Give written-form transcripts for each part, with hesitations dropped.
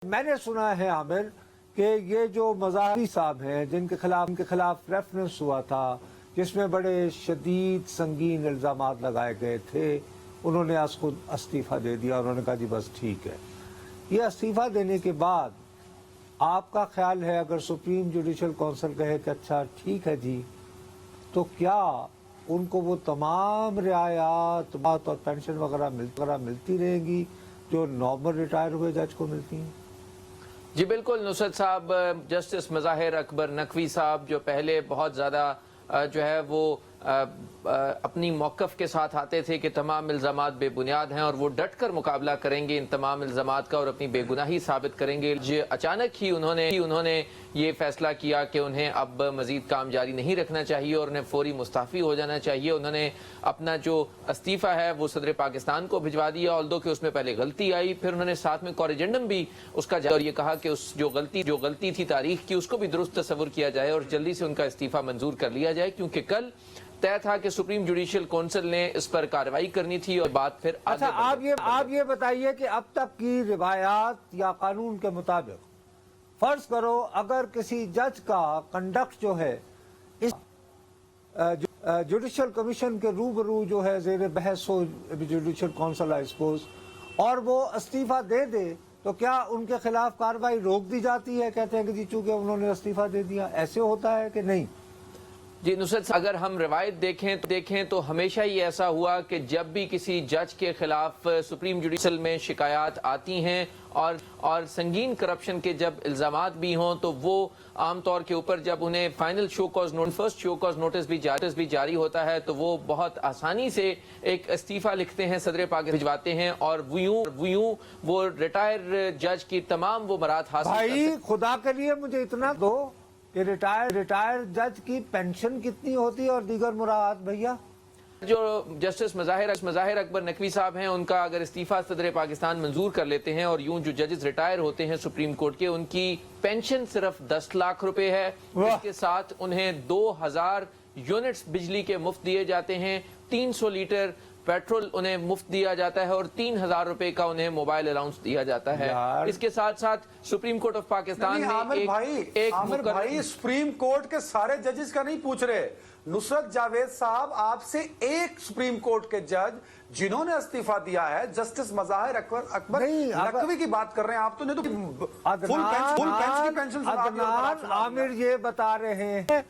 میں نے سنا ہے عامر کہ یہ جو مظاہری صاحب ہیں جن کے خلاف ریفرنس ہوا تھا جس میں بڑے شدید سنگین الزامات لگائے گئے تھے، انہوں نے آج خود استعفیٰ دے دیا. انہوں نے کہا جی بس ٹھیک ہے. یہ استعفیٰ دینے کے بعد آپ کا خیال ہے اگر سپریم جوڈیشل کونسل کہے کہ اچھا ٹھیک ہے جی، تو کیا ان کو وہ تمام رعایات اور پینشن وغیرہ ملتی رہیں گی جو نارمل ریٹائر ہوئے جج کو ملتی ہیں؟ جی بالکل نصرت صاحب، جسٹس مظاہر اکبر نقوی صاحب جو پہلے بہت زیادہ جو ہے وہ اپنی موقف کے ساتھ آتے تھے کہ تمام الزامات بے بنیاد ہیں اور وہ ڈٹ کر مقابلہ کریں گے ان تمام الزامات کا اور اپنی بے گناہی ثابت کریں گے. اچانک ہی انہوں نے یہ فیصلہ کیا کہ انہیں اب مزید کام جاری نہیں رکھنا چاہیے اور انہیں فوری مستعفی ہو جانا چاہیے. انہوں نے اپنا جو استعفیٰ ہے وہ صدر پاکستان کو بھجوا دیا، آلدو کہ اس میں پہلے غلطی آئی، پھر انہوں نے ساتھ میں کوریجنڈم بھی اس کا اور یہ کہا کہ اس جو غلطی تھی تاریخ کی اس کو بھی درست تصور کیا جائے اور جلدی سے ان کا استعفیٰ منظور کر لیا جائے، کیونکہ کل طے تھا کہ سپریم جوڈیشل کونسل نے اس پر کارروائی کرنی تھی اور بات پھر اچھا آپ یہ بتائیے کہ اب تک کی روایات یا قانون کے مطابق فرض کرو اگر کسی جج کا کنڈکٹ جو ہے اس جوڈیشل کمیشن کے روبرو جو ہے زیر بحث ہو جوڈیشل کونسل آئی سپوز اور وہ استعفیٰ دے دے تو کیا ان کے خلاف کارروائی روک دی جاتی ہے؟ کہتے ہیں کہ جی چونکہ انہوں نے استعفیٰ دے دیا، ایسے ہوتا ہے کہ نہیں؟ جی نصرت، اگر ہم روایت دیکھیں تو ہمیشہ ہی ایسا ہوا کہ جب بھی کسی جج کے خلاف سپریم جوڈیشل میں شکایات آتی ہیں اور سنگین کرپشن کے جب الزامات بھی ہوں تو وہ عام طور کے اوپر جب انہیں final first show cause notice بھی جاری ہوتا ہے تو وہ بہت آسانی سے ایک استعفیٰ لکھتے ہیں، صدر پاکستان بھجواتے ہیں اور وہ ریٹائر جج کی تمام وہ برات حاصل بھائی خدا کے لیے مجھے اتنا دو کہ ریٹائر جج کی پینشن کتنی ہوتی ہے اور دیگر مراعات بھیا؟ جو جسٹس مظاہر اکبر نقوی صاحب ہیں ان کا اگر استعفیٰ صدر پاکستان منظور کر لیتے ہیں اور یوں جو ججز ریٹائر ہوتے ہیں سپریم کورٹ کے، ان کی پینشن صرف 10 لاکھ روپے ہے. اس کے ساتھ انہیں 2000 یونٹس بجلی کے مفت دیے جاتے ہیں، 300 لیٹر پیٹرول انہیں مفت دیا جاتا ہے اور 3000 روپے کا انہیں موبائل الاؤنس دیا جاتا ہے. اس کے ساتھ ساتھ سپریم کورٹ آف پاکستان عامر بھائی سپریم کورٹ کے سارے ججز کا نہیں پوچھ رہے. نصرت جاوید صاحب آپ سے ایک سپریم کورٹ کے جج جنہوں نے استعفیٰ دیا ہے جسٹس مظاہر اکبر نقوی کی بات کر رہے ہیں آپ تو. نہیں تو فل پینشن عامر یہ بتا رہے ہیں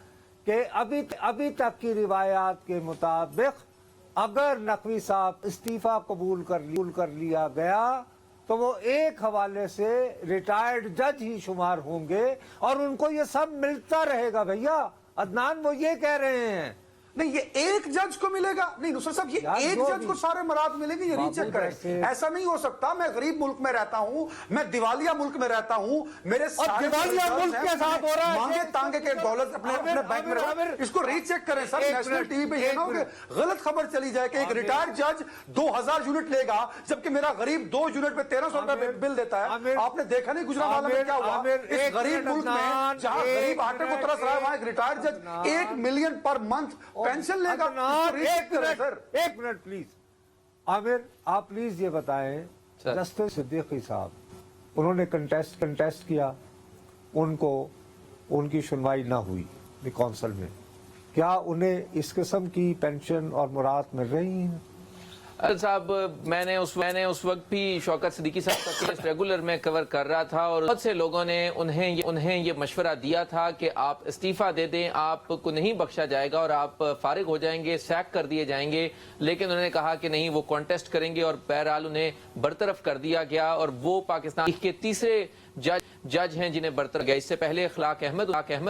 کہ ابھی تک کی روایات کے مطابق اگر نقوی صاحب استعفیٰ قبول کر لیا گیا تو وہ ایک حوالے سے ریٹائرڈ جج ہی شمار ہوں گے اور ان کو یہ سب ملتا رہے گا. بھیا عدنان وہ یہ کہہ رہے ہیں. نہیں یہ ایک جج کو ملے گا؟ نہیں نصرت صاحب یہ ایک جج کو سارے مراد ملیں گے؟ یہ ری چیک کریں. ایسا نہیں ہو سکتا. میں غریب ملک میں رہتا ہوں، میں دیوالیہ ملک میں رہتا ہوں، میرے سارے دیوالیہ ملک کے ساتھ ہو رہا ہے مانگے تانگے کے ڈالر اپنے بینک میں رہا. اس کو ری چیک کریں سر. نیشنل ٹی وی پہ یہ نہ ہو کہ غلط خبر چلی جائے کہ ایک ریٹائرڈ جج 2000 یونٹ لے گا جبکہ میرا غریب 2 یونٹ پہ 1300 روپے بل دیتا ہے. آپ نے دیکھا نہیں گجرانوالہ میں کیا ہوا؟ اس غریب ملک میں جہاں غریب آٹے کو ترس رہا ہے وہاں ایک ریٹائرڈ جج 1 ملین پر منتھ پینشن لے گا. ایک منٹ پلیز عامر، آپ پلیز یہ بتائیں جسٹس صدیقی صاحب انہوں نے کنٹیسٹ کیا، ان کی سنوائی نہ ہوئی کونسل میں، کیا انہیں اس قسم کی پینشن اور مراعات مل رہی ہیں؟ صاحب میں نے اس وقت بھی شوکت صدیقی صاحب کا کیس ریگولر میں کور کر رہا تھا اور بہت سے لوگوں نے انہیں یہ مشورہ دیا تھا کہ آپ استعفیٰ دے دیں، آپ کو نہیں بخشا جائے گا اور آپ فارغ ہو جائیں گے، سیک کر دیے جائیں گے. لیکن انہوں نے کہا کہ نہیں، وہ کانٹیسٹ کریں گے اور بہرحال انہیں برطرف کر دیا گیا اور وہ پاکستان کے تیسرے جج ہیں جنہیں برطرف گیا. اس سے پہلے اخلاق احمد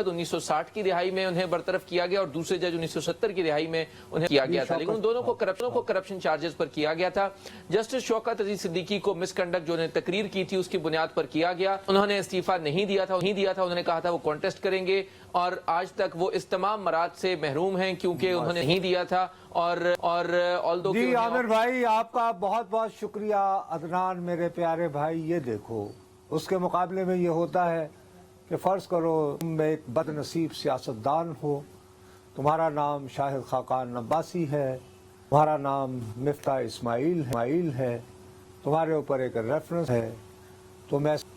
1960 کی دہائی میں انہیں برطرف کیا گیا اور دوسرے جج 1970 کی دہائی میں انہیں کیا گیا تھا، لیکن ان دونوں کو کرپشن چارجز پر کیا گیا تھا. جسٹس شوکت عزیز صدیقی کو مس کنڈکٹ جو انہیں تقریر کی تھی اس کی بنیاد پر کیا گیا. انہوں نے استعفیٰ نہیں دیا تھا. انہوں نے کہا تھا وہ کانٹیسٹ کریں گے اور آج تک وہ اس تمام مراد سے محروم ہیں کیونکہ انہوں نے نہیں دیا تھا. اور جی عامر بھائی آپ کا بہت بہت شکریہ. عدنان میرے پیارے بھائی، یہ دیکھو اس کے مقابلے میں یہ ہوتا ہے کہ فرض کرو تم ایک بد نصیب سیاستدان ہو، تمہارا نام شاہد خاقان عباسی ہے، تمہارا نام مفتاح اسماعیل ہے، تمہارے اوپر ایک ریفرنس ہے،